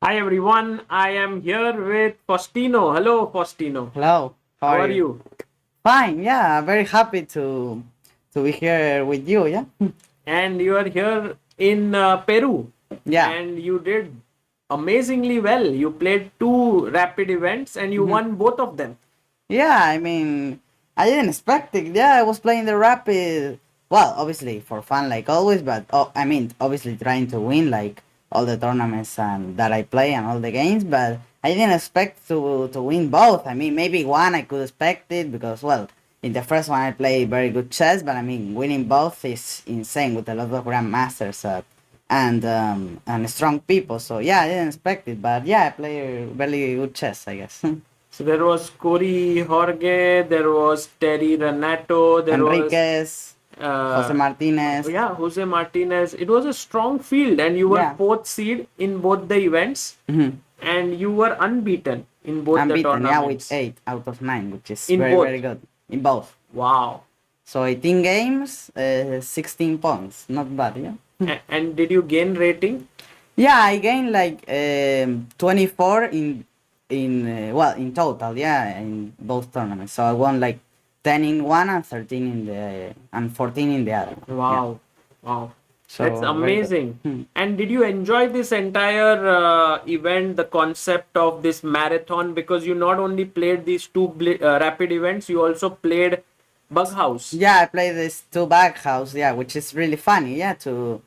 Hi everyone, I am here with Faustino. Hello Faustino. Hello, how How are are you? you? Fine, yeah, very happy to be here with you, yeah? And you are here in Peru Yeah. and you did amazingly well. You played two rapid events and you hmm won both of them. Yeah, I didn't expect it. Yeah, I was playing the rapid, well, obviously for fun like always, but obviously trying to win like all the tournaments and that I play and all the games, but I didn't expect to win both. Maybe one I could expect it because, well, in the first one I played very good chess, but winning both is insane with a lot of grandmasters and strong people. So yeah, I didn't expect it, but yeah, I play very good chess, I guess. So there was Corey Jorge, there was Terry Renato, there was Enriquez, Jose uh, Martinez. Jose Martinez. It was a strong field and you were Yeah. fourth seed in both the events hmm and you were unbeaten in both the Unbeaten, yeah, with tournaments. 8 out of 9, which is In very, very both. good in both. Wow. So 18 games, 16 points. Not bad, yeah. And did you gain rating? Yeah, I gained like 24 in total, yeah, in both tournaments. So I won like 10 in one and 13 in the and 14 in the other. Yeah. Wow. Wow. That's So very good. amazing. And did you enjoy this entire event, the concept of this marathon? Because you not only played these two rapid events, you also played Bug House. Yeah, I play this two back house, yeah, which is really funny, yeah, to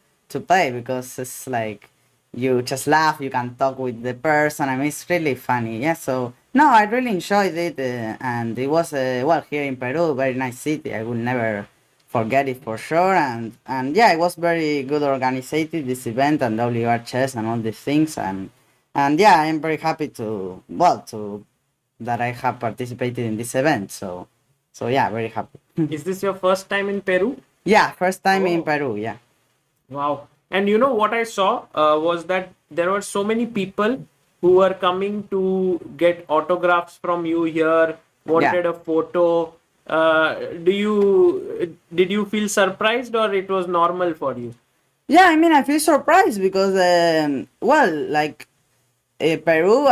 play because it's like you just laugh, you can talk with the person. It's really funny, yeah. So no, I really enjoyed it, and it was well here in Peru, very nice city. I will never forget it for sure, and yeah, it was very good organized this event and WR chess and all these things, and yeah, I am very happy to that I have participated in this event. So yeah, very happy. Is this your first time in Peru? Yeah, first time in Oh, Peru. Yeah, wow. And you know what I saw was that there were so many people who were coming to get autographs from you here, yeah, wanted a photo. Did you feel surprised or it was normal for you? yeah. I feel surprised because well, like Peru.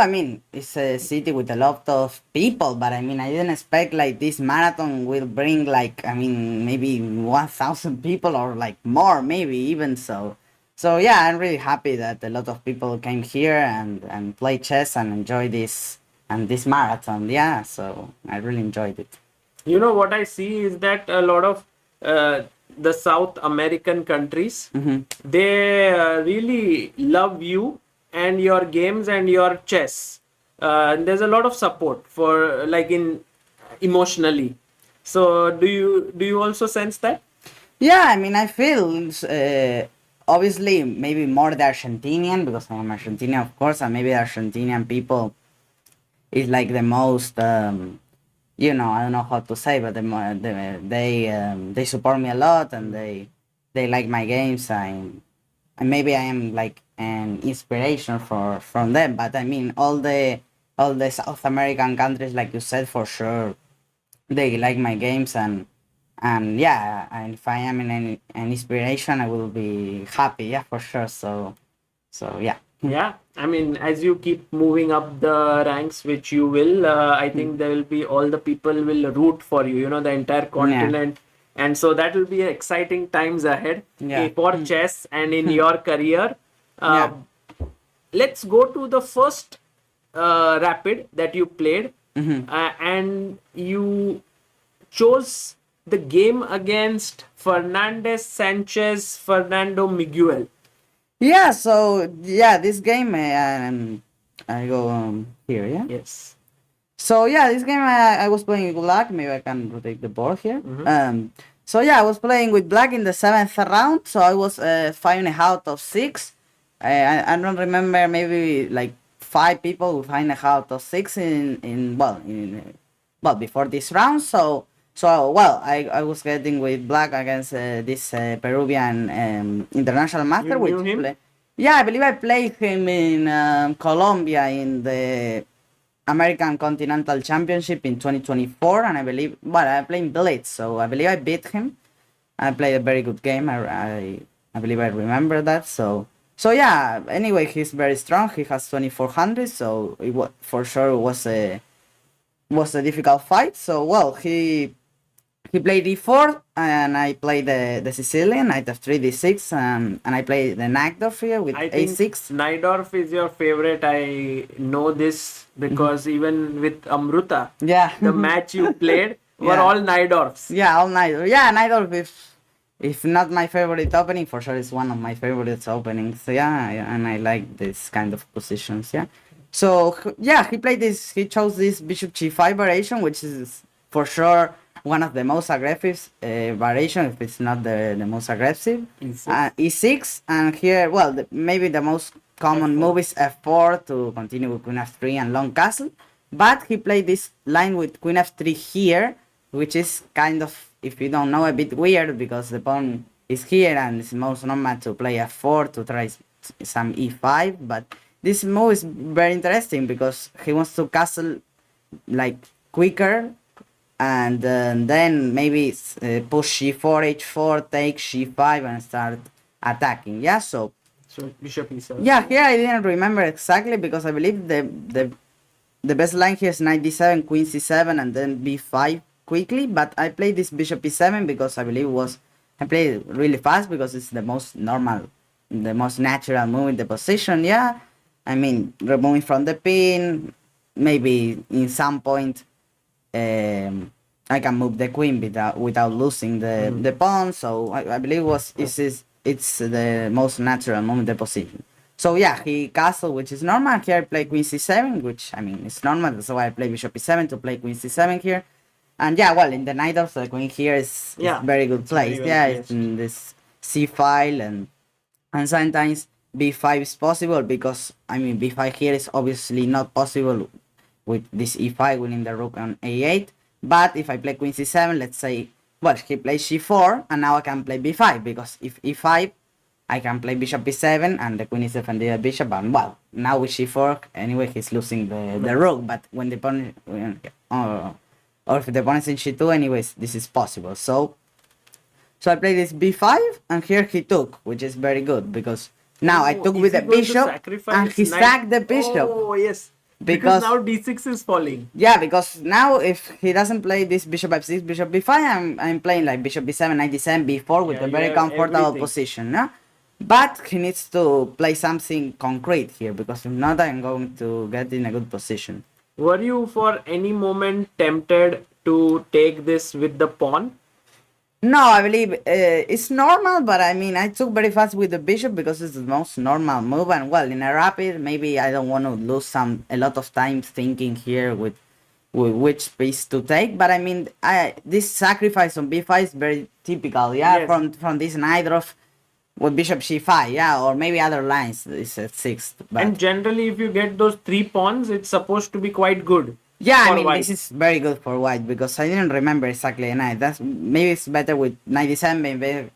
It's a city with a lot of people, but I didn't expect like this marathon will bring like maybe 1,000 people or like more, maybe even so. So yeah, I'm really happy that a lot of people came here and play chess and enjoy this marathon. Yeah, so I really enjoyed it. You know what I see is that a lot of uh, the South American countries Mm-hmm. they really love you and your games and your chess. And there's a lot of support for like in emotionally. So do you also sense that? Yeah, I feel obviously maybe more the Argentinian because I'm Argentinian, of course, and maybe the Argentinian people is like the most I don't know how to say, but they support me a lot and they like my games and maybe I am like an inspiration for from them. But all the South American countries, like you said, for sure they like my games and yeah, and if I am in an inspiration, I will be happy. Yeah, for sure. So yeah. Yeah, I mean, as you keep moving up the ranks, which you will, I think there will be all the people will root for you, the entire Yeah, continent. And so that will be exciting times ahead yeah, for chess and in your career. Uh, yeah. let's go to the first rapid that you played, hmm and you chose the game against Fernandez Sanchez Fernando Miguel. Yeah. So yeah, this game, I go here. Yeah. Yes. So yeah, this game I was playing with black. Maybe I can rotate the board here. Mm-hmm. So yeah, I was playing with black in the seventh round. So I was 5.5 out of 6. I don't remember, maybe like 5 people with 5.5 out of 6 in before this round. So well, I was getting with black against this Peruvian international You master, knew which him? yeah, I believe I played him in Colombia in the American Continental Championship in 2024, and I believe, well, I played Blitz, so I believe I beat him. I played a very good game. I believe I remember that. So yeah, anyway, he's very strong. He has 2400, so for sure was a difficult fight. So well, he played d4, and I played the Sicilian, knight f3, d6, and I played the Najdorf here with I think a6. Najdorf is your favorite. I know this because even with Amruta, Yeah. the match you played were Yeah. all Najdorfs. Yeah, all night. Yeah, Najdorf, if not my favorite opening, for sure it's one of my favorite openings. So yeah, and I like this kind of positions. Yeah. So yeah, he played this. He chose this bishop g5 variation, which is for sure one of the most aggressive variation, if it's not the most aggressive. E6. E6, and here, well, maybe the most common F4. move is f4 to continue with queen f3 and long castle. But he played this line with queen f3 here, which is kind of, if you don't know, a bit weird because the pawn is here and it's most normal to play f4 to try some e5. But this move is very interesting because he wants to castle like quicker, and then maybe push c4, h4, take c5 and start attacking. Yeah, so So bishop e7. yeah, here I didn't remember exactly because I believe the best line here is knight d7, queen c7, and then b5 quickly. But I played this bishop e7 because I believe I played it really fast because it's the most normal, the most natural move in the position. Yeah, I mean removing from the pin, maybe in some point I can move the queen without losing the pawn. So I believe it's the most natural move in the position. So yeah, he castle, which is normal. Here I play queen c7, which I mean it's normal. That's why I play bishop e7 to play queen c7 here. And yeah, well, in the Najdorf, the queen here is very good place. very well Yeah, placed. it's in this c file, and sometimes b5 is possible because I mean b5 here is obviously not possible with this e5 winning the rook on a8. But if I play queen c7, let's say, well, he plays c4, and now I can play b5 because if e5, I can play bishop b7 and the queen is defending the bishop, and well, now with c4, anyway, he's losing the rook. But when the opponent, or if the opponent is in c2, anyways, this is possible. So I played this b5, and here he took, which is very good because now I took is with he the going to bishop, sacrifice and he knight? sacked the bishop. Oh yes. Because now d6 is falling. yeah, because now if he doesn't play this bishop f6, bishop b5, I'm playing like bishop b7, knight d7, b4 with Yeah, a you very have comfortable everything. position. No? But he needs to play something concrete here because if not, I'm going to get in a good position. Were you for any moment tempted to take this with the pawn? No, I believe it's normal, but I mean, I took very fast with the bishop because it's the most normal move. And well, in a rapid, maybe I don't want to lose a lot of time thinking here with which piece to take. But I mean, this sacrifice on b5 is very typical, yeah, Yes. from this Najdorf with bishop c5, yeah, or maybe other lines. This at sixth, but And generally, if you get those 3 pawns, it's supposed to be quite good. yeah, I for mean, white. this is very good for white because I didn't remember exactly a knight. That's maybe it's better with knight d7 maybe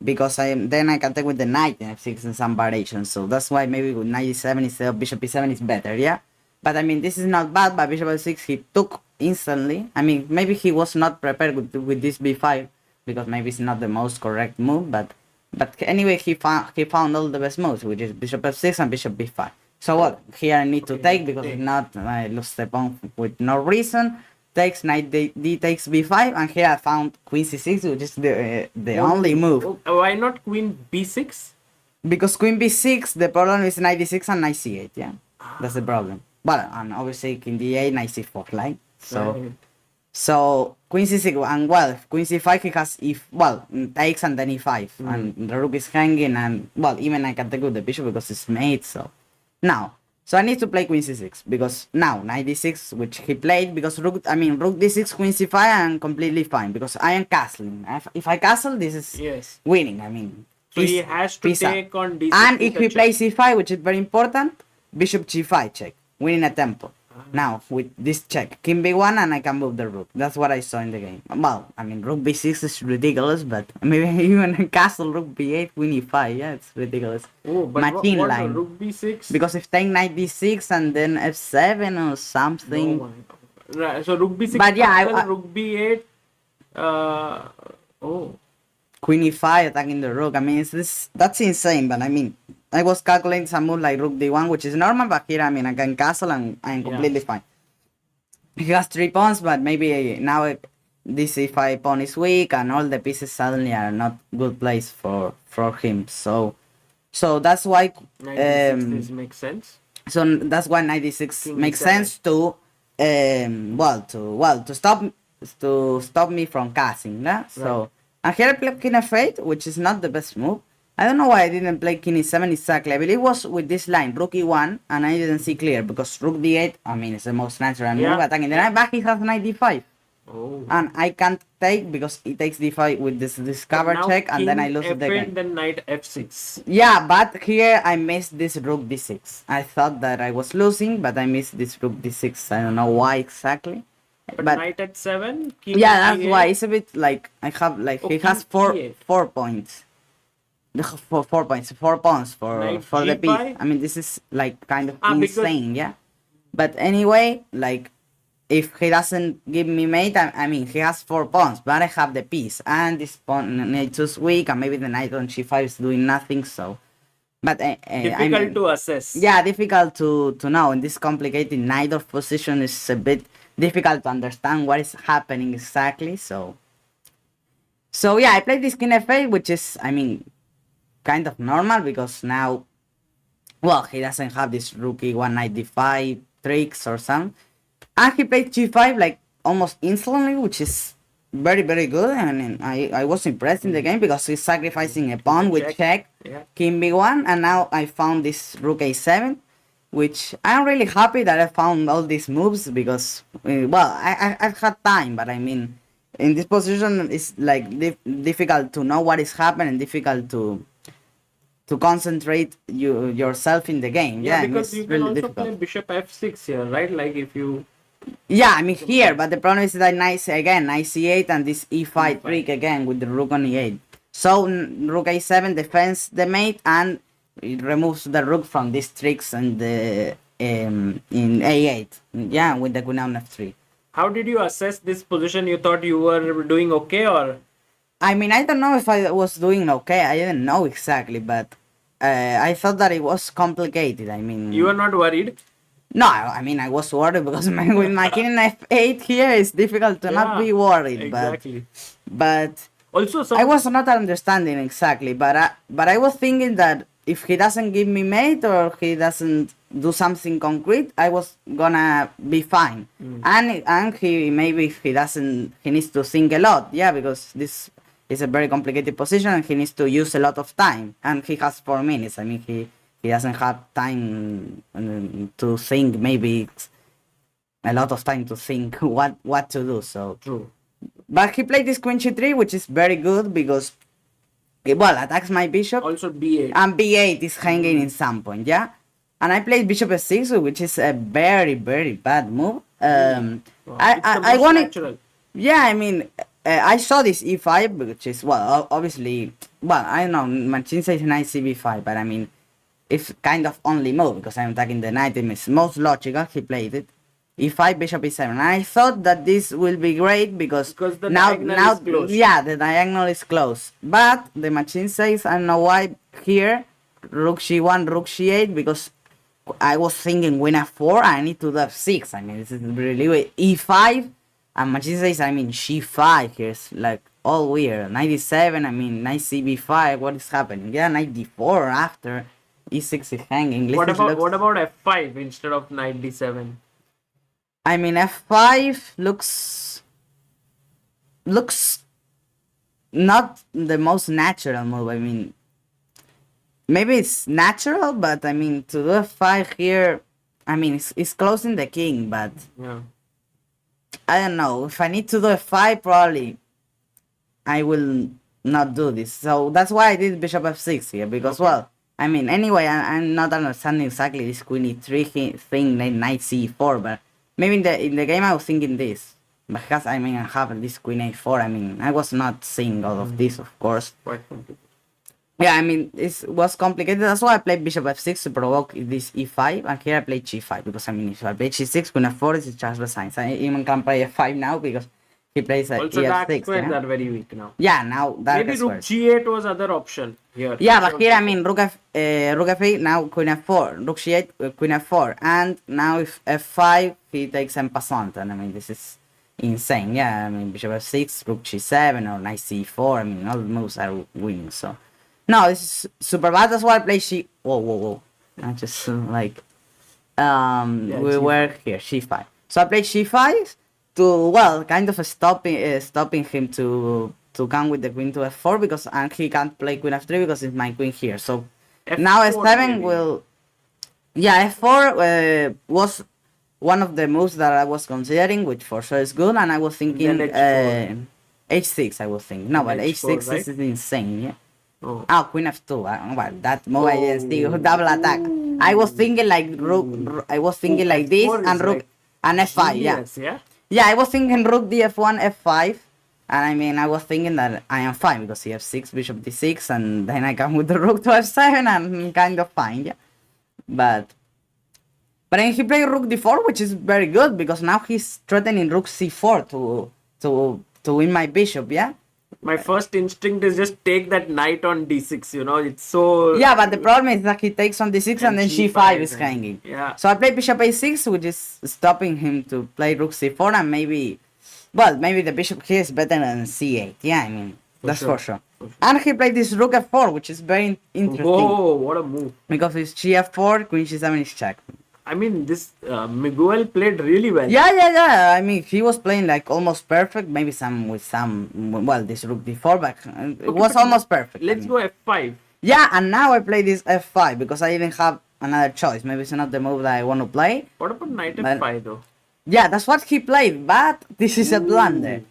because then I can take with the knight in f6 in some variations. So that's why maybe with knight d7 instead of bishop e7 is better, yeah. But I mean, this is not bad. But bishop f6 he took instantly. I mean, maybe he was not prepared with this b5 because maybe it's not the most correct move. But anyway, he found all the best moves, which is bishop f6 and bishop b5. So what? Here I need to take because if not, I lose the pawn with no reason. Takes knight d takes b5, and here I found queen c6, which is the only move. Why not queen b6? Because queen b6, the problem is knight d6 and knight c8. Yeah, that's the problem. But and obviously king d8, knight c4 line. So Right. so queen c6, and well, if queen c5 he has takes and then e5, and the rook is hanging, and well, even I can take with the bishop because it's mate. So I need to play queen c6 because now knight d6, which he played because rook d6, queen c5, I'm completely fine because I am castling. If I castle, this is Yes. winning. I mean, So he has to peace out. take on d6. And with if a he check. plays c5, which is very important, bishop g5 check, winning a tempo. Now with this check, king b1, and I can move the rook. That's what I saw in the game. Well, I mean, rook b6 is ridiculous, but maybe even castle rook b8, queen e5. Yeah, it's ridiculous. Oh, but Machine what line. rook b6? Because if take knight d6 and then f7 or something. No, right. So rook b6. But yeah, castle, rook b8. Oh. Queen e5 attacking the rook. I mean, that's insane. But I mean, I was calculating some move like rook d1, which is normal, but here, I mean, I can castle and I'm completely fine. He has 3 pawns, but maybe now this e5 pawn is weak, and all the pieces suddenly are not good place for him. So that's why 96 this makes sense. so that's why 96 King makes E7. sense to to stop me from casting, yeah? So Right. and here I play king f8, which is not the best move. I don't know why I didn't play king e7 exactly. I believe it was with this line, rook e1, and I didn't see clear because rook d8, I mean, it's the most natural Yeah, move attacking the yeah. knight, but he has knight d5. Oh. And I can't take because he takes d5 with this So cover now check, and then I king lose the f8, game. then knight f6. Yeah, but here I missed this rook d6. I thought that I was losing, but I missed this rook d6. I don't know why exactly. But But knight at 7, king yeah, that's g8. why it's a bit like I have like Oh, he has king e8. 4 points. For 4 points, 4 pawns Knight for the piece. g5. I mean, this is like kind of Because insane, yeah. But anyway, like if he doesn't give me mate, I mean he has 4 pawns, but I have the piece, and this pawn knight is weak, and maybe the knight on g5 is doing nothing. So, but I difficult mean, to assess. yeah, difficult to know. In this complicated Najdorf position is a bit difficult to understand what is happening exactly. So yeah, I played this king f8, which is, I mean, kind of normal because now, well, he doesn't have this rookie one knight d5 tricks or some, and he played g5 like almost instantly, which is very good. I mean, I was impressed in the game because he's sacrificing a pawn with check, Yeah. king b1, and now I found this rook a7, which I'm really happy that I found all these moves because, well, I've had time, but I mean, in this position it's like difficult to know what is happening, difficult to concentrate yourself in the game. Yeah, Yeah, I mean, because it's you can really also difficult. play bishop f6 here, right? Like if you Yeah, I mean here, but the problem is that knight again, knight c8 and this e5 E5. trick again with the rook on e8. So rook a7 defends the mate and it removes the rook from these tricks and the in a8. Yeah, with the queen on f3. how did you assess this position? You thought you were doing okay, or I mean, I don't know if I was doing okay. I didn't know exactly, but I thought that it was complicated. I mean, you were not worried? no, I mean, I was worried because with my king in f8 here, it's difficult to not Yeah, be worried. exactly. But Also, I was not understanding exactly. But I was thinking that if he doesn't give me mate or he doesn't do something concrete, I was gonna be fine. And he maybe if he doesn't, he needs to think a lot. Yeah, because this is a very complicated position and he needs to use a lot of time. And he has 4 minutes. I mean, he doesn't have time to think. Maybe it's a lot of time to think what to do. So, true. but he played this queen g3, which is very good because well attacks my bishop Also b8. and b8 is hanging in some point. Yeah, and I played bishop f6, which is a very bad move. Wow. I It's the I most wanted. natural. Yeah, I mean, I saw this e5, which is, well, obviously, well, I don't know, Machin says knight cb5, but I mean, it's kind of only move because I'm attacking the knight. It's most logical. He played it. e5, bishop e7. And I thought that this will be great because the now, diagonal is closed. yeah, the diagonal is closed. But the machine says, I don't know why here, rook c1, rook c8, because I was thinking queen f4, I need to do f6. I mean, this is really weird. e5, and machine says, I mean, g5 here. It's like all weird. 97, I mean, knight cb5, what is happening? Yeah, knight d4 after. e6 is hanging. What Listen, about f5 instead of knight d7? I mean, f5 looks not the most natural move. I mean, maybe it's natural, but I mean, to do f5 here, I mean, it's closing the king, but Yeah. I don't know. If I need to do f5, probably I will not do this. So that's why I did bishop f6 here, because, Okay. well, I mean, anyway, I'm not understanding exactly this queen e3 thing, knight c4, but maybe in the game I was thinking this. Because, I mean, I have this queen a4, I mean, I was not seeing all of this, of course. Quite complicated. Yeah, I mean, it was complicated. That's why I played bishop f6 to provoke this e5, and here I played g5, because, I mean, if I play g6, queen f4 is just the signs. I even can play f5 now, because he plays Also, dark EF6, squares yeah? are very weak now. Yeah, now dark Maybe rook squares. g8 was other option here. Yeah, but here I mean rook f8, now queen f4, rook c8, queen f4, and now if f5 he takes en passant, and I mean this is insane. Yeah, I mean bishop f6, rook g7 or knight c4. I mean all the moves are winning. So no, this is super bad. That's why I play Whoa, whoa, whoa! I just like Yeah, we G5. were here c5. So I played c5 to, well, kind of stopping him to come with the queen to f4 because and he can't play queen f3 because it's my queen here. So now F4 f7 maybe. will, yeah, f4 was one of the moves that I was considering, which for sure is good, and I was thinking Then h4. h6. I was thinking no, Then but h4, h6 right? is insane. Yeah. Oh. Oh, queen f2. Well, that move I didn't see. Double attack. I was thinking like I was thinking like this F4 and is rook like and f5. Yeah. genius, yeah. Yeah, I was thinking rook df1, f5, and I mean I was thinking that I am fine because he f6, bishop d6, and then I come with the rook to f7, and I'm kind of fine. Yeah. But then he played rook d4, which is very good because now he's threatening rook c4 to win my bishop. Yeah. My first instinct is just take that knight on d6, you know, it's so... Yeah, but the problem is that he takes on d6 and then G5 c5 is hanging. Yeah. So I play bishop a6, which is stopping him to play rook c4, and maybe, well, maybe the bishop here is better than c8. Yeah, I mean, that's for sure. And he played this rook f4, which is very interesting. Whoa, what a move. Because it's gf4, queen g7 is check. I mean, this Miguel played really well. Yeah. I mean, he was playing like almost perfect. Maybe well, this rook d4, but it was almost perfect. Let's go f5. Yeah, and now I play this f5 because I didn't have another choice. Maybe it's not the move that I want to play. What about knight But- f5 though? Yeah, that's what he played, but this is a blunder.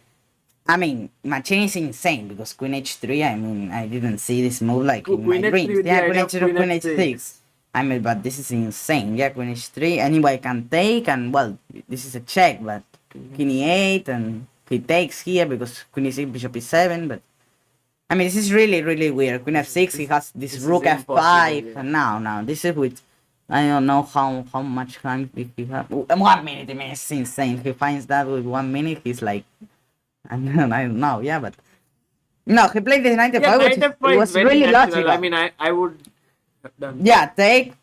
I mean, Machine is insane because queen h3, I mean, I didn't see this move like in Queen my h3 dreams. with the Yeah, idea queen of h3, queen queen h6. h6. I mean, but this is insane. Yeah, queen h3, anybody can take, and well, this is a check, but king e8, and he takes here because queen e6, bishop e7, but I mean, this is really, really weird. Queen f6, he has this this rook is f5, impossible, yeah. and now, this is with, I don't know how much time he has. 1 minute, I mean, it's insane. He finds that with 1 minute, he's like, and then I don't know, yeah, but no, he played this knight f5, Yeah, which knight f5 was is very really natural. logical. I mean, I would have done. Yeah, take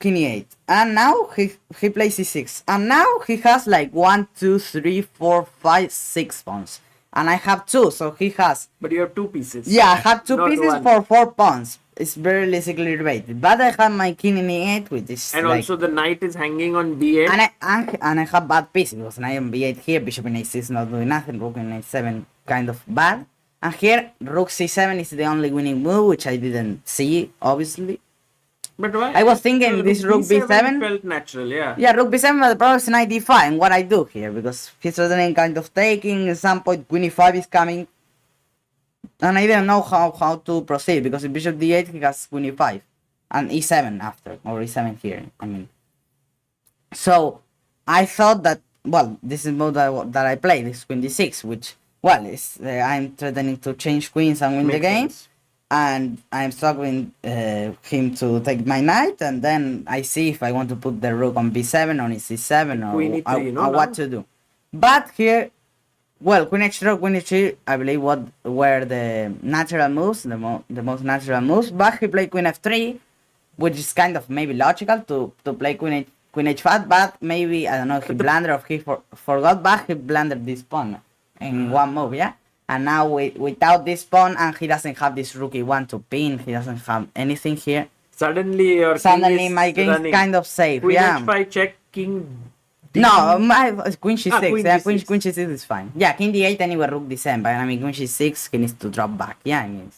king e8, and now he plays e6, and now he has like 1, 2, 3, 4, 5, 6 pawns, and I have 2, so he has. But you have two pieces. Yeah, I have 2 Not pieces one. for 4 pawns. It's very basically debated, but I have my king in e8, which is And like, also the knight is hanging on b8. and I have bad pieces because knight on b8 here, bishop in a6 not doing nothing, rook in a7 kind of bad, and here rook c7 is the only winning move, which I didn't see obviously. But why? I was thinking this rook b7 felt natural, yeah. Yeah, rook b7, but the problem is knight d5, and what I do here, because he's suddenly kind of taking, at some point queen e5 is coming, and I didn't know how to proceed, because if bishop d8 he has queen e5, and e7 after, or e7 here, I mean. So, I thought that, well, this is mode that I play, this queen d6, which, well, is I'm threatening to change queens and win the Makes game. sense. And I'm struggling him to take my knight, and then I see if I want to put the rook on b7 or c7 Queen or, e3, no, or what no? to do. But here, well, queen h3, queen h3, I believe what were the natural moves, the most natural moves. But he played queen f3, which is kind of maybe logical to play queen h5. But maybe I don't know if he blundered or he forgot, but he blundered this pawn in one move, yeah. And now without this pawn, and he doesn't have this rook e1 to pin, he doesn't have anything here. Suddenly your king Suddenly is my game is running. kind of safe, Queen yeah. h5 check, king d. No, my queen c6, queen yeah, d6. queen c6 is fine. Yeah, king d8 anyway, rook d7, but I mean queen c6, he needs to drop back, yeah, I mean.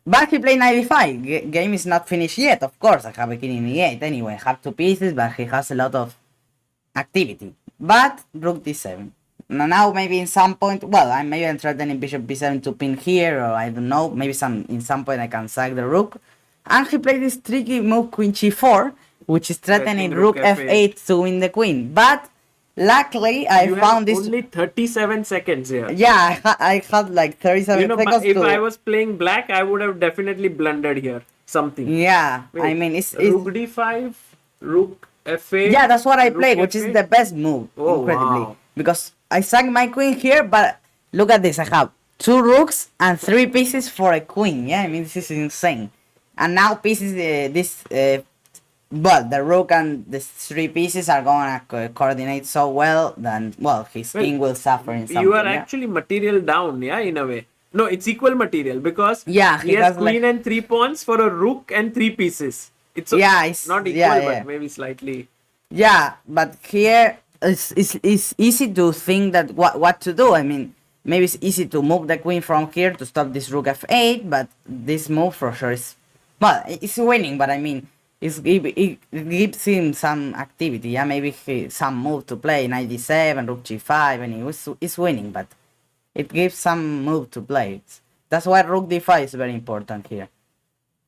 But he played knight e5, game is not finished yet, of course, I have a king in e8 anyway, I have 2 pieces, but he has a lot of activity. But rook d7. Now maybe in some point, well, I'm threatening bishop b7 to pin here, or I don't know, maybe in some point I can sack the rook. And he played this tricky move queen g4, which is threatening rook f8 to win the queen. But luckily I You found have this. only 37 seconds here. Yeah, I had like 37 You know, seconds but if to. I was playing black, I would have definitely blundered here. Something. Yeah, Wait, I mean it's rook d5, rook f8. yeah, that's what I rook played, which is f8. the best move, Oh, incredibly. wow. Because I sank my queen here, but look at this. I have 2 rooks and 3 pieces for a queen. Yeah, I mean this is insane. And now pieces but the rook and the 3 pieces are gonna coordinate so well that well his Well, king will suffer in you are something. Yeah. actually material down, yeah, in a way. No, it's equal material because Yeah, he he has has queen like and 3 pawns for a rook and 3 pieces. It's yeah, it's not yeah, equal, yeah. but maybe slightly. Yeah, but here it's easy to think that what to do. I mean, maybe it's easy to move the queen from here to stop this rook f8, but this move for sure is well, it's winning. But I mean, it gives him some activity. Yeah, maybe some move to play knight d7, rook g5, and it's winning. But it gives some move to play. That's why rook d5 is very important here.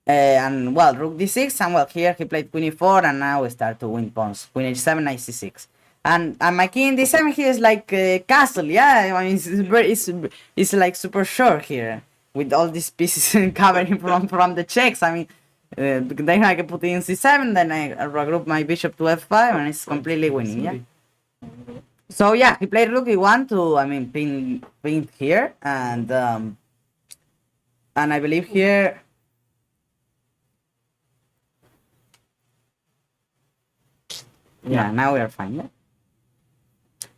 And well, rook d6, and well, here he played queen e4, and now we start to win pawns. Queen h7, knight c6. And my king d7 here is like castle, yeah. I mean, it's like super short here with all these pieces covering from the checks. I mean, then I can put in c7, then I regroup my bishop to f5, and it's completely winning, yeah. So yeah, he played rook e1 to, I mean, pin here, and I believe here. Yeah, now we are fine. Yeah.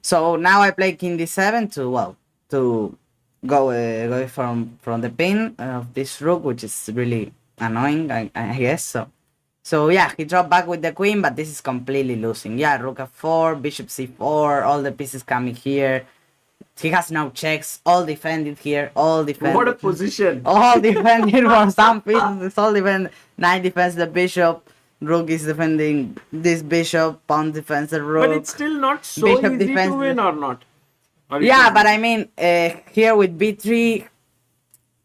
So now I play king d7 to well to go from the pin of this rook, which is really annoying, I guess. So yeah, he dropped back with the queen, but this is completely losing. Yeah, rook f4, bishop c4, all the pieces coming here. He has no checks, all defended here, all defended. What a position! All defended from some pieces. It's all defend. Knight defends the bishop. Rook is defending this bishop. Pawn defends the rook. But it's still not so Bishop easy to defends win, or not? Or yeah, but I mean, here with b3,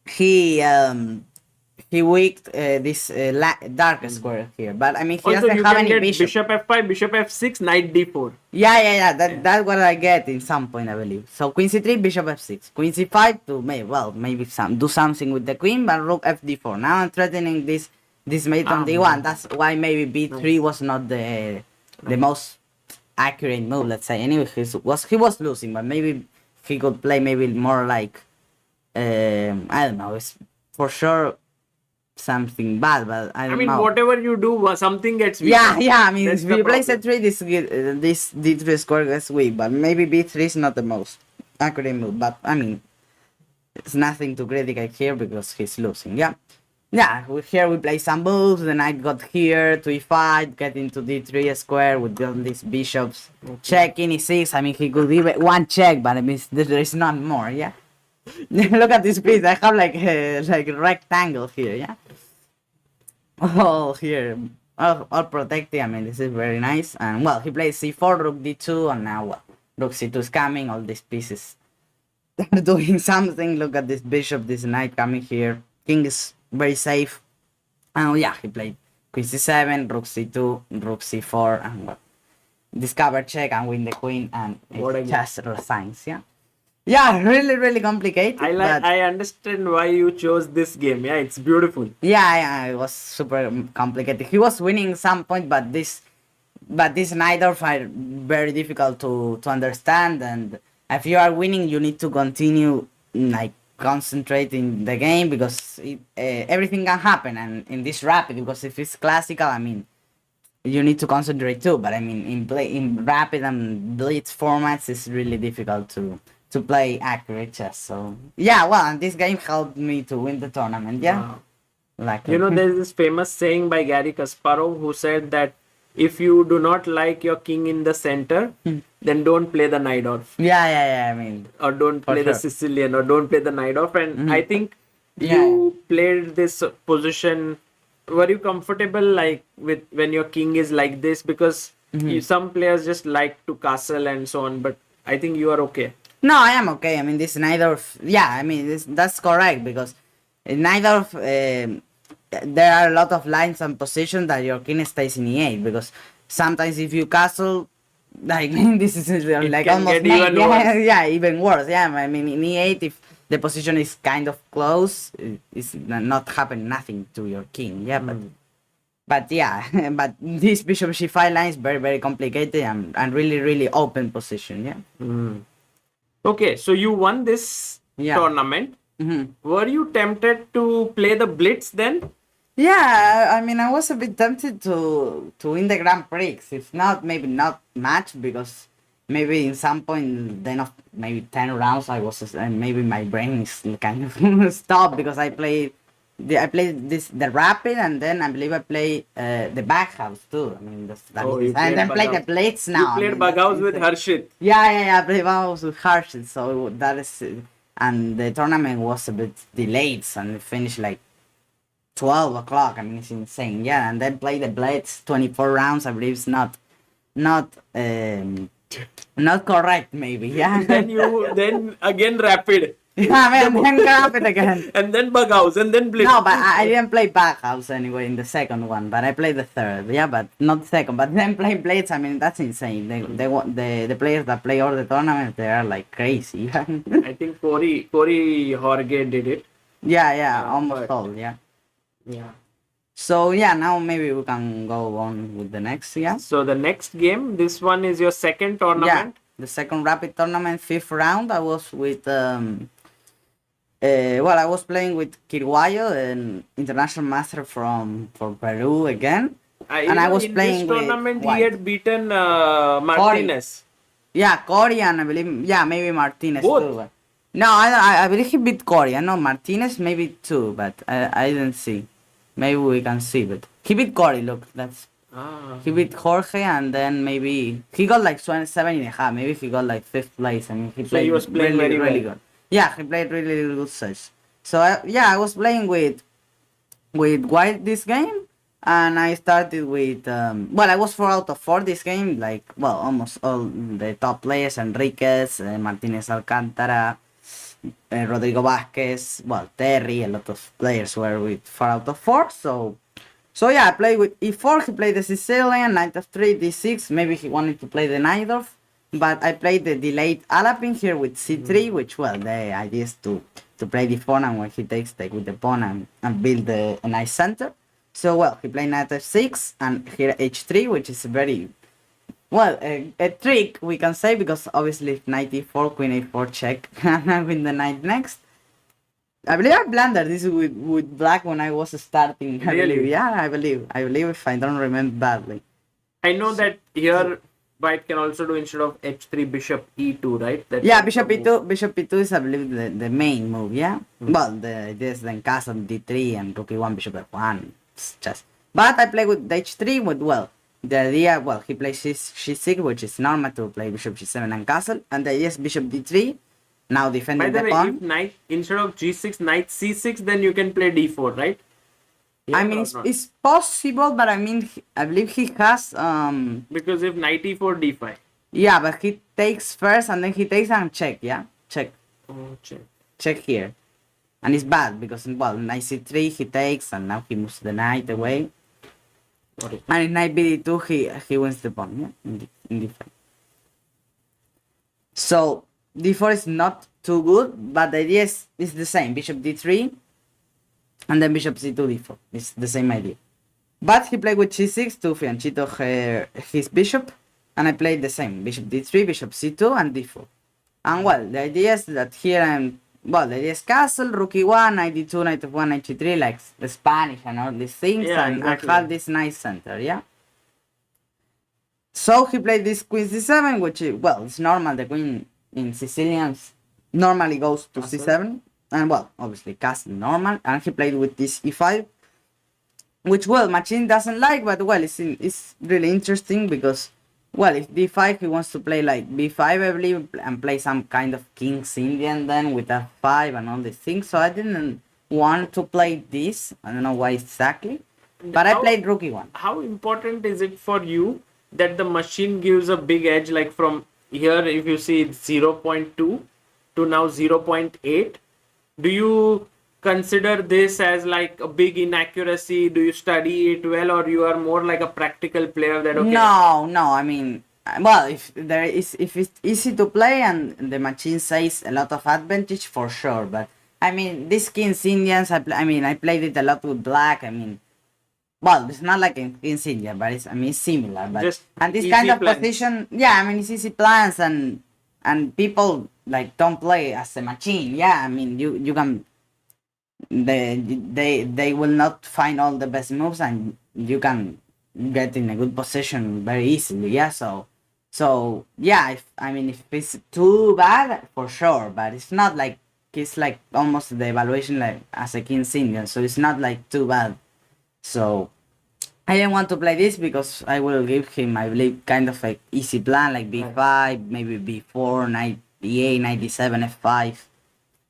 he weaked this dark square here. But I mean, he also, doesn't you have can any get bishop. bishop f5, bishop f6, knight d4. Yeah. That's what I get in some point, I believe. So queen c3, bishop f6, queen c5 to maybe do something with the queen, but rook f d4. Now I'm threatening this mate on d1. That's why maybe b3 was not the most accurate move. Let's say. Anyway, he was losing, but maybe he could play maybe more like I don't know. It's for sure something bad, but I don't know. Whatever you do, something gets weak. Yeah. I mean, That's if the you play problem. c3, this d3 square gets weak, but maybe b3 is not the most accurate move. But I mean, it's nothing to criticate here because he's losing. Yeah. Here we play some moves. The knight got here to e5, get into d3 square with all these bishops. Check in e6. I mean, he could give it one check, but I mean, there is not more. Yeah. Look at this piece. I have like a rectangle here. Yeah. Oh, here. All protected. I mean, this is very nice. And well, he plays c4, rook d2, and now well, rook c2 is coming. All these pieces are doing something. Look at this bishop, this knight coming here. King is very safe. And yeah, he played queen c7, rook c2, rook c4, and well, discover check and win the queen, and What a it game. just resigns. Yeah, really complicated. But I understand why you chose this game. Yeah, it's beautiful. yeah, it was super complicated. He was winning some point, but this Najdorf are very difficult to understand. And if you are winning, you need to continue like concentrating the game because everything can happen. And in this rapid, because if it's classical, I mean, you need to concentrate too. But I mean, in rapid and blitz formats, it's really difficult to play accurate chess. So yeah, well, and this game helped me to win the tournament. Yeah. Wow. Like There's this famous saying by Gary Kasparov who said that if you do not like your king in the center, then don't play the Najdorf, yeah. I mean, or don't play the sure. Sicilian, or don't play the Najdorf. And I think Yeah. you played this position. Were you comfortable like with when your king is like this? Because some players just like to castle and so on, but I think you are okay. No, I am okay. I mean, this Najdorf. Yeah, I mean, that's correct because in Najdorf, there are a lot of lines and positions that your king stays in e8 because sometimes if you castle, like this is like can almost get even worse. yeah, even worse. Yeah, I mean, in e8 if the position is kind of close, it's not happen nothing to your king. Yeah, but yeah, but this bishop c5 line is very complicated and really open position. Yeah. Okay, so you won this Yeah. tournament. Hmm. Were you tempted to play the Blitz then? Yeah, I mean, I was a bit tempted to win the Grand Prix. If not, maybe not match because maybe in some point, then of maybe 10 rounds, I was and maybe my brain is kind of stopped because I played the rapid and then I believe I played the back house too. I mean, that Oh, is, you and played then play the Bagaus. blitz You now. I played mean, that's Bagaus with insane. Harshit. Yeah, I played Vamos with Harshit, so that is, and the tournament was a bit delayed and it finished like 12 o'clock. I mean, it's insane. Yeah, and then play the blitz 24 rounds. I believe it's not not correct. Maybe. Yeah. Then again rapid. Yeah, man, then grab it again. And then Bagaus and then Blitz. No, but I didn't play backhouse anyway in the second one, but I played the third. Yeah, but not the second. But then play blades. I mean, that's insane. The players that play all the tournaments, they are like crazy. I think Corey Jorge did it. Yeah, almost but- all. Yeah. Yeah. So yeah, now maybe we can go on with the next. Yeah. So the next game, this one is your second Yeah, tournament. the second rapid tournament, fifth round. I was with well, I was playing with Kirguayo, an international master from Peru again, and I was in playing this with tournament he White. had beaten Martinez. Yeah, Cory and I believe maybe Martinez Both? too. But no, I believe he beat Cory. I know Martinez maybe too, but I didn't see. Maybe we can see, but he beat Cory. Look, that's Ah. he beat Jorge, and then maybe he got like 27 and a half. Maybe he got like fifth place. I mean, he So played he was playing really, very really well. good. Yeah, he played really, really good sets. So yeah, I was playing with White this game, and I started with well, I was 4 out of 4 this game. Like well, almost all the top players: Enriquez, Martinez Alcantara, Rodrigo Vasquez, well, Terry. A lot of players were with 4 out of 4. So yeah, I played with e4. He played the Sicilian, knight f3, d6. Maybe he wanted to play the Najdorf, but I played the delayed Alapin here with c3, which well, the idea is to play d4 and when he takes, take with the pawn and build a nice center. So well, he played knight f6 and here h3, which is a very well a trick we can say because obviously if knight e4, queen a4 check, and I win the knight next. I believe I blundered this with black when I was starting. I Really? believe. Yeah, I believe if I don't remember badly. I know that here White can also do instead of h3 bishop e2, right? That's Yeah, also bishop e2 is I believe the main move. Yeah. Well, this then castle d3 and rook e1, bishop f1. It's just. But I play with the h3 with well. The idea, well, he plays c6, which is normal to play bishop g7 and castle, and the idea is bishop d3. Now By defending the the way, pawn. if knight instead of g6, knight c6, then you can play d4, right? I Here mean, or it's, not? it's possible, but I mean, I believe he has Because if knight e4, d5. yeah, but he takes first and then he takes and check, yeah? Check. Oh, check. Check here. And it's bad because, well, knight c3 he takes and now he moves the knight away. Got it. And in knight bd2 he wins the pawn, yeah? In defense. So, d4 is not too good, but the idea is the same. Bishop d3 and then bishop c2 d4. It's the same idea. But he played with c6 to fianchetto his bishop, and I played the same. Bishop d3, bishop c2, and d4. And well, the idea is that here well, the idea is castle, rook e1, knight d2, knight f1, knight g3, like the Spanish and all these things, Yeah, and exactly. have this nice center, yeah? So he played this queen c7, which is, well, it's normal. The queen in Sicilians normally goes to Castle. c7, and well, obviously castle normal, and he played with this e5, which well, Machine doesn't like, but well, it's really interesting because well, if d5 he wants to play like b5, I believe, and play some kind of King's Indian then with f5 and all these things. So I didn't want to play this. I don't know why exactly, but I How- played rook e1. How important is it for you that the machine gives a big edge, like from here, if you see it's 0.2 to now 0.8? Do you consider this as like a big inaccuracy? Do you study it well, or you are more like a practical player that okay? No, I mean, well, if it's easy to play and the machine says a lot of advantage for sure, but I mean, these King's Indians, I played it a lot with black. I mean, well, it's not like in King's India, but it's similar. But Just and this easy kind of plans. position, yeah, I mean, it's easy plans and and people like don't play as a machine. Yeah, I mean you can they will not find all the best moves, and you can get in a good position very easily. Yeah, so yeah, I mean if it's too bad for sure, but it's not like it's like almost the evaluation like as a king senior, so it's not like too bad. So I didn't want to play this because I will give him, I believe, kind of like easy plan like b5, maybe b4, knight e8, knight d7, f5.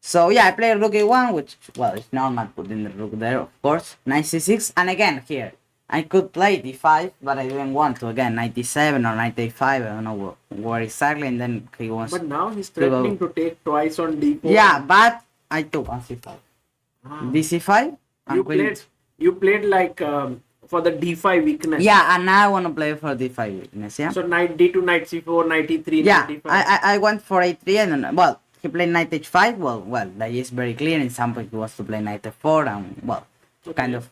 So yeah, I played rook a1, which, well, it's normal putting the rook there, of course. Knight c6, and again here, I could play d5, but I didn't want to. Again, knight d7 or knight a5, I don't know where exactly, and then he wants But now he's to go. threatening to take twice on d4. Yeah, but I took on c5. Ah. dc5, You played like for the d5 weakness. Yeah, and now I want to play for d5 weakness, yeah? So knight d2, knight c4, knight e3, Yeah, knight e5. I went for a3, and then, well, he played knight h5. Well, that is very clear. In some point, he was to play knight f4, and well, kind of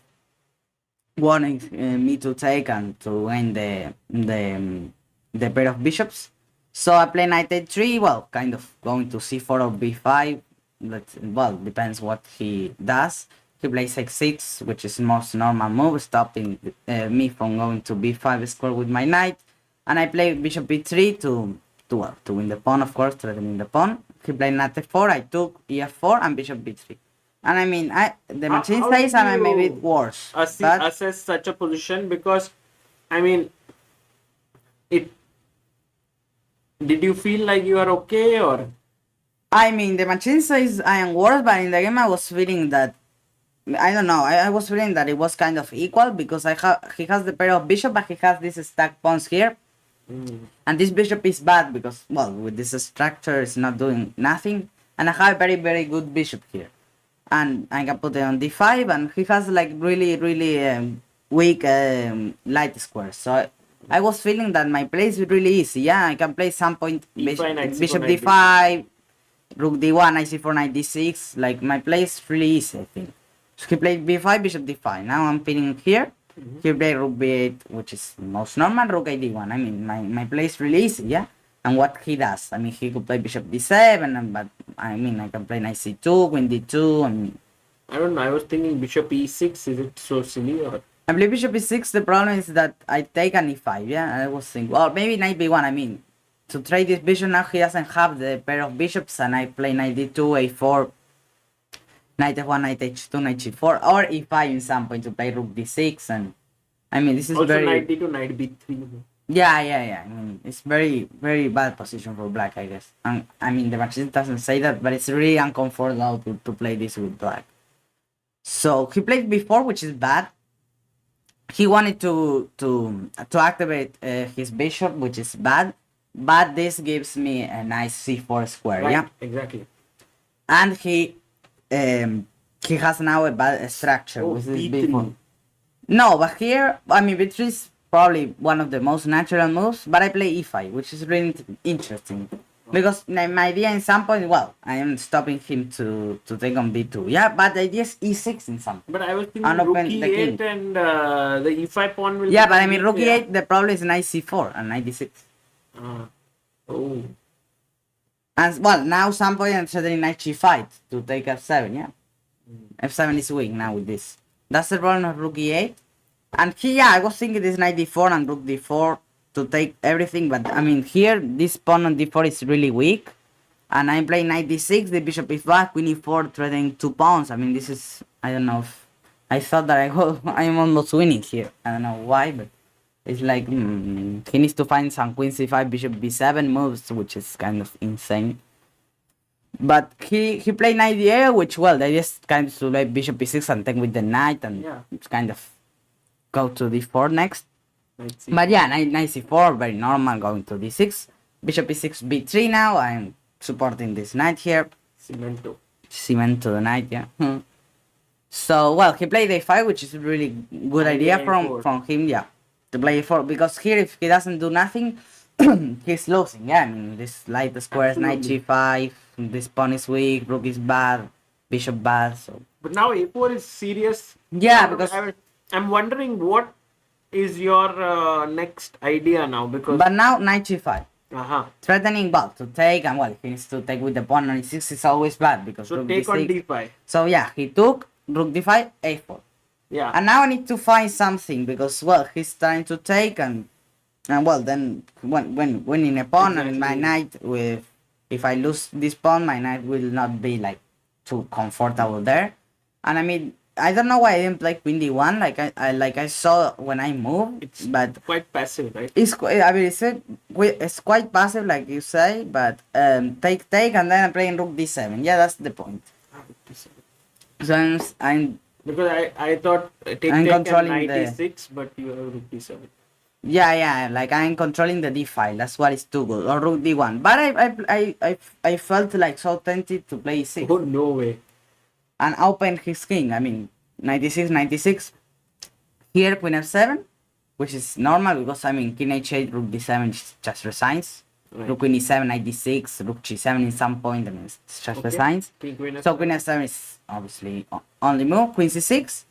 wanting me to take and to win the pair of bishops. So I play knight h3. Well, kind of going to c4 or b5. That, well, depends what he does. He plays x6, which is most normal move, stopping me from going to b5 square with my knight. And I play bishop b3 to win the pawn, of course, threatening the pawn. He played knight f4, I took ef4 and bishop b3. And I mean, the machine says I'm a bit worse. Assess such a position, because, I mean, did you feel like you are okay, or? I mean, the machine says I am worse, but in the game I was feeling that, I don't know, I was feeling that it was kind of equal, because he has the pair of bishop, but he has these stacked pawns here. And this bishop is bad because, well, with this structure it's not doing nothing. And I have a very, very good bishop here. And I can put it on d5, and he has like really, really weak light squares. So I was feeling that my play is really easy. Yeah, I can play some point bishop d5, rook d1, knight c4, knight d6. Like, my play is really easy, I think. So he played b5, bishop d5. Now I'm pinning here. He played rook b8, which is most normal, rook a d1. I mean, my play is really easy, yeah? And what he does, I mean, he could play bishop d7, but I mean, I can play knight c2, queen d2, I mean... I don't know, I was thinking bishop e6, is it so silly, or... I believe bishop e6, the problem is that I take an e5, yeah? I was thinking, well, maybe knight b1, I mean, to trade this bishop now, he doesn't have the pair of bishops, and I play knight d2, a4, knight f1, knight h2, knight g4, or e5 in some point to play rook d6, and... I mean, this is also very... knight d2, knight b3. Yeah. I mean, it's very, very bad position for black, I guess. And I mean, the machine doesn't say that, but it's really uncomfortable to play this with black. So he played b4, which is bad. He wanted to activate his bishop, which is bad. But this gives me a nice c4 square, Right, yeah? exactly. And he has now a bad structure with this b4. No, but here, I mean, b3 is probably one of the most natural moves, but I play e5, which is really interesting. Because my idea in some point, well, I am stopping him to take on b2. Yeah, but the idea is e6 in some point. But I was thinking rook e8 and the e5 pawn will... Yeah, but I mean, rook e8, the problem is knight c4 and knight d6. Oh. And, well, now some point I'm setting knight g5 to take f7, yeah? f7 is weak now with this. That's the problem of rook e8. And here, yeah, I was thinking this knight d4 and rook d4 to take everything, but I mean, here, this pawn on d4 is really weak. And I'm playing knight d6, the bishop is back, queen e4, threatening 2 pawns. I mean, this is, I don't know if, I thought that I am almost winning here. I don't know why, but it's like, he needs to find some queen c5, bishop b7 moves, which is kind of insane. But he played knight d8, which, well, they just kind of play bishop b6 and take with the knight, and it's kind of go to d4 next. But yeah, knight c4, very normal, going to d6. Bishop e6, b3 now. I'm supporting this knight here. Cemento the knight, yeah. So, well, he played a5, which is a really good idea from him, yeah. To play a4, because here, if he doesn't do nothing, he's losing, yeah. I mean, this light squares, knight g5, this pawn is weak, rook is bad, bishop bad, so... But now a4 is serious. Yeah, because... I'm wondering what is your next idea now, because... But now knight g5. Uh-huh. threatening ball to take, and well, he needs to take with the pawn on e6 is always bad because So rook take on d6. d5. So yeah, he took rook d5, a4. Yeah. And now I need to find something because well, he's trying to take, and well, then when winning a pawn and my Exactly. knight with, if I lose this pawn, my knight will not be like too comfortable there. And I mean, I don't know why I didn't play queen d1 like I saw when I moved, It's but quite passive, right? I mean it's quite passive like you say, but take and then I'm playing rook d7. Yeah, that's the point. Ah, rook d7. So I'm Because I thought I'm take and controlling knight the, e6, but you have rook d7. yeah, like I'm controlling the d file. That's what is too good, or rook d1. But I felt like so tempted to play e6 Oh, no way. and open his king. I mean, 96. Here queen f7, which is normal because I mean king h8, rook d7 just resigns. Right. Rook queen e7, knight d6, rook g7 in some point. I mean, it's just Okay. resigns. King queen f7. So queen f7 is obviously only move. Queen c6,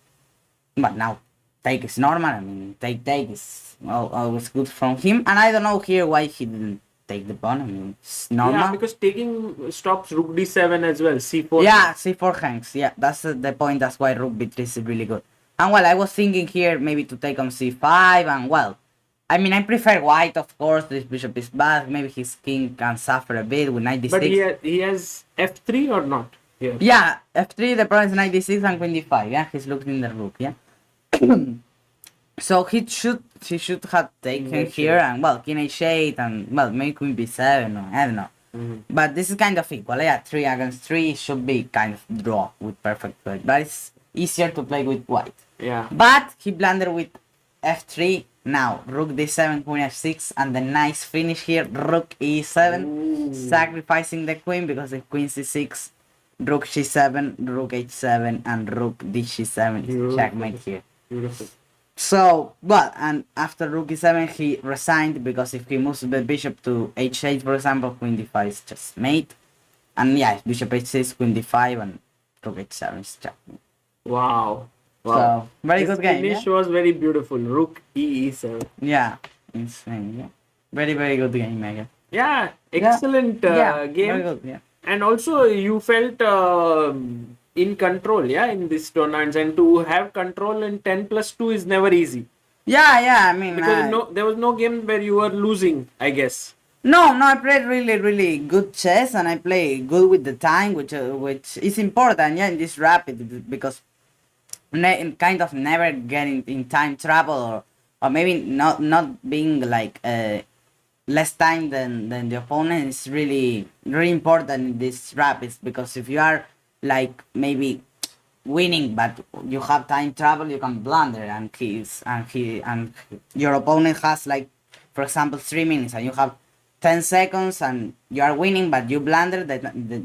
but now take is normal. I mean, take is always good from him. And I don't know here why he didn't take the pawn. I mean, it's normal. Yeah, because taking stops rook d7 as well. c4. Yeah, c4 hangs. Yeah, that's the point. That's why rook b3 is really good. And well, I was thinking here maybe to take on c5. And well, I mean, I prefer white, of course. This bishop is bad. Maybe his king can suffer a bit with knight d6. But he has f3 or not? Here. Yeah, f3. The problem is knight d6 and queen d5. Yeah, he's looking the rook. Yeah. So he should have taken King here h8. and well king h8 and well maybe queen b7 or I don't know. But this is kind of equal. Yeah, 3 against 3 should be kind of draw with perfect play. But it's easier to play with white. Yeah. But he blundered with f3. Now rook d7, queen f6, and the nice finish here, rook e7, Ooh. sacrificing the queen because if queen c6, rook g7, rook h7, and rook dg7 is Beautiful. checkmate here. Beautiful. So, well, and after rook e7, he resigned because if he moves the bishop to h8, for example, queen d5 is just mate. And yeah, bishop h6, queen d5, and rook h7 is checkmate. Wow. Wow. So, very This good game. finish Yeah? was very beautiful. Rook e7. Yeah, insane. Yeah, very good game, Megan. Yeah, excellent Yeah, game. very good. Yeah. And also, you felt in control, yeah, in these tournaments. And to have control in 10+2 is never easy. Yeah. I mean, Because there was no game where you were losing, I guess. no, I played really good chess, and I play good with the time, which is important. Yeah, in this rapid because kind of never getting in time trouble or maybe not being like less time than the opponent is really important in these rapids because if you are like maybe winning but you have time trouble you can blunder and your opponent has like for example 3 minutes and you have 10 seconds and you are winning but you blunder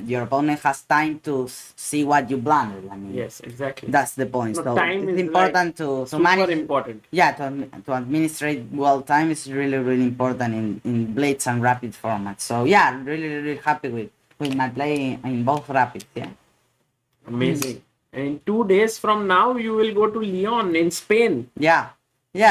your opponent has time to see what you blundered. I mean, Yes, exactly. that's the point. No, So time it's is important to super manage. important. Yeah, to administrate well time is really important in blitz and rapid formats. So yeah, really happy with my play in both rapids. Yeah. Amazing. And in 2 days from now, you will go to Lyon in Spain. Yeah.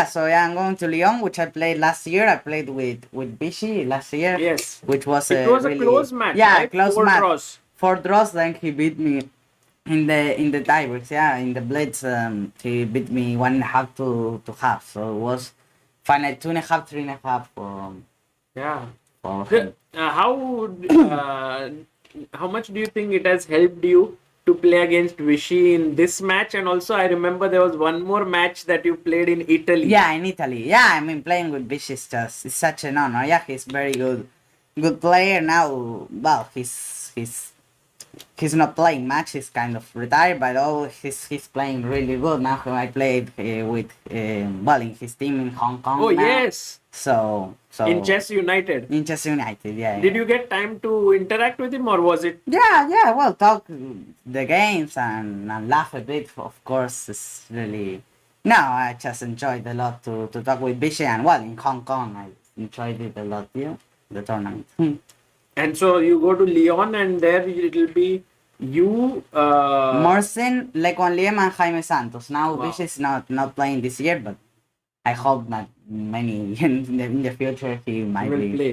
So yeah, I'm going to Lyon, which I played last year. I played with Vichy last year. Yes. Which was It was really, a close match. Yeah, right? close 4 match. draws. 4 draws. Then he beat me in the tiebreaks. Yeah, in the blitz, he beat me 1.5 to half. So it was final 2.5, 3.5 Yeah. for him. How much do you think it has helped you to play against Vichy in this match? And also, I remember there was one more match that you played in Italy. Yeah, in Italy. Yeah, I mean playing with Vichy is just it's such an honor. Yeah, he's very good player now. Well, he's not playing much. He's kind of retired, but he's playing really good now. I played with in his team in Hong Kong. Oh, now. yes. So In Chess United. in Chess United, yeah. Did you get time to interact with him, or was it? Yeah. Well, talk the games and laugh a bit. Of course, it's really. No, I just enjoyed a lot to talk with Vichy and well in Hong Kong. I enjoyed it a lot. Yeah, the tournament. And so you go to Lyon, and there it will be you. Morsin, Lecon Liem, and Jaime Santos. Now, Wow. Vichy is not playing this year, but I hope that many in the future he might Will be. play.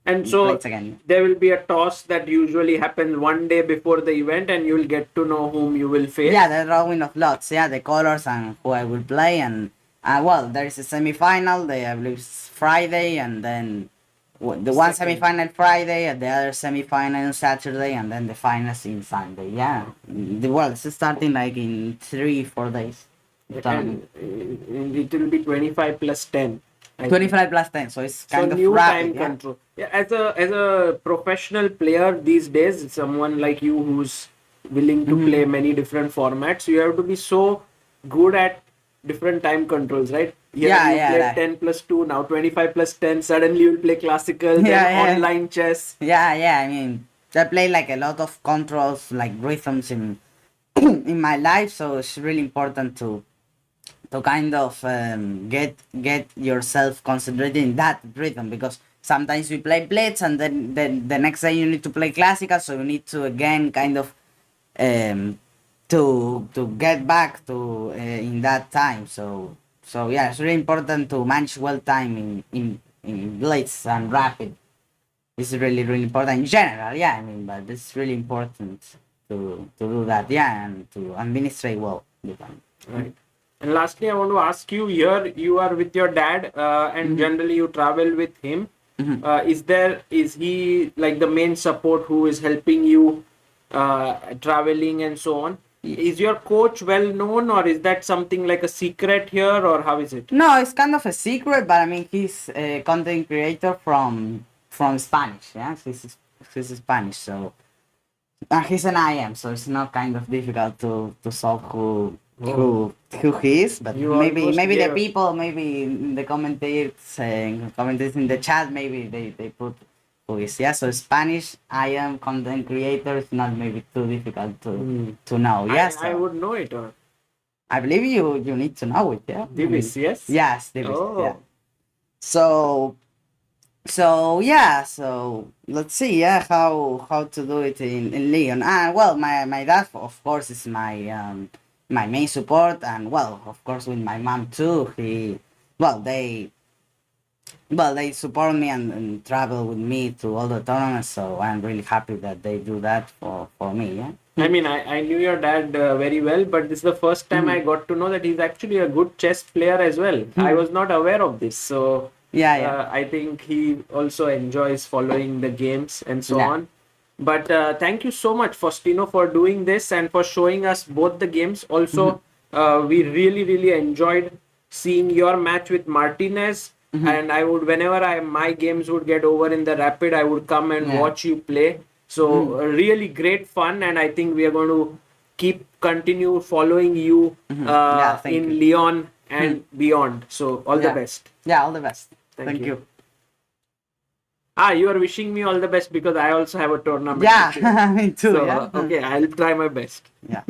And play so it again. there will be a toss that usually happens one day before the event, and you'll get to know whom you will face. Yeah, the drawing of lots. Yeah, the colors and who I will play, and well, there is a semi-final. I believe it's Friday, and then the one Second. semi-final Friday, and the other semi-final on Saturday, and then the finals in Sunday. Yeah, well, it's starting like in 3-4 days. The tournament. And it will be 25 plus 10. I think. 25 plus 10, so it's So kind of new rapid. time Yeah. control. Yeah, as a professional player these days, someone like you who's willing to play many different formats, you have to be so good at different time controls, right? Here Yeah, you yeah, played right. 10 plus 2, now 25 plus 10, suddenly you'll play classical, then Yeah. online chess. Yeah. I mean, I play like a lot of controls, like rhythms in in my life, so it's really important to kind of get yourself concentrated in that rhythm, because sometimes we play blitz and then the next day you need to play classical, so you need to again kind of um, to get back to in that time. So yeah, it's really important to manage well time in blitz and rapid. It's really important in general. Yeah, I mean, but it's really important to do that. Yeah, and to administrate well the time. Right. And lastly, I want to ask you, here you are with your dad, and generally you travel with him. Is he like the main support who is helping you traveling and so on? Is your coach well known, or is that something like a secret here, or how is it? No, it's kind of a secret, but I mean, he's a content creator from Spanish. Yeah, he's Spanish, so he's an IM, so it's not kind of difficult to solve who he is. But You maybe almost the gave- people, maybe in the commentators in the chat, maybe they put who is. Yeah, so Spanish IM content creator is not maybe too difficult to know. Yes, I would know it, or I believe you need to know it. Yeah, Divis, yes? Yes, Divis. Oh. Yeah. So yeah, so let's see, yeah, how to do it in Leon. And well, my dad, of course, is my main support, and well, of course, with my mom too. Well, they support me and travel with me to all the tournaments. So I'm really happy that they do that for me. Yeah. I mean, I knew your dad very well, but this is the first time I got to know that he's actually a good chess player as well. I was not aware of this. So Yeah. I think he also enjoys following the games and so Yeah. on. But thank you so much, Faustino, for doing this and for showing us both the games. Also, we really enjoyed seeing your match with Martinez. And I would, whenever my games would get over in the rapid, I would come and Yeah. watch you play. So really great fun, and I think we are going to continue following you Yeah, thank in you. Lyon and beyond. So all the Yeah. best. Yeah, all the best. Thank Thank you. you. You are wishing me all the best because I also have a tournament. Yeah, to play. me too. So Yeah. okay, I'll try my best. Yeah.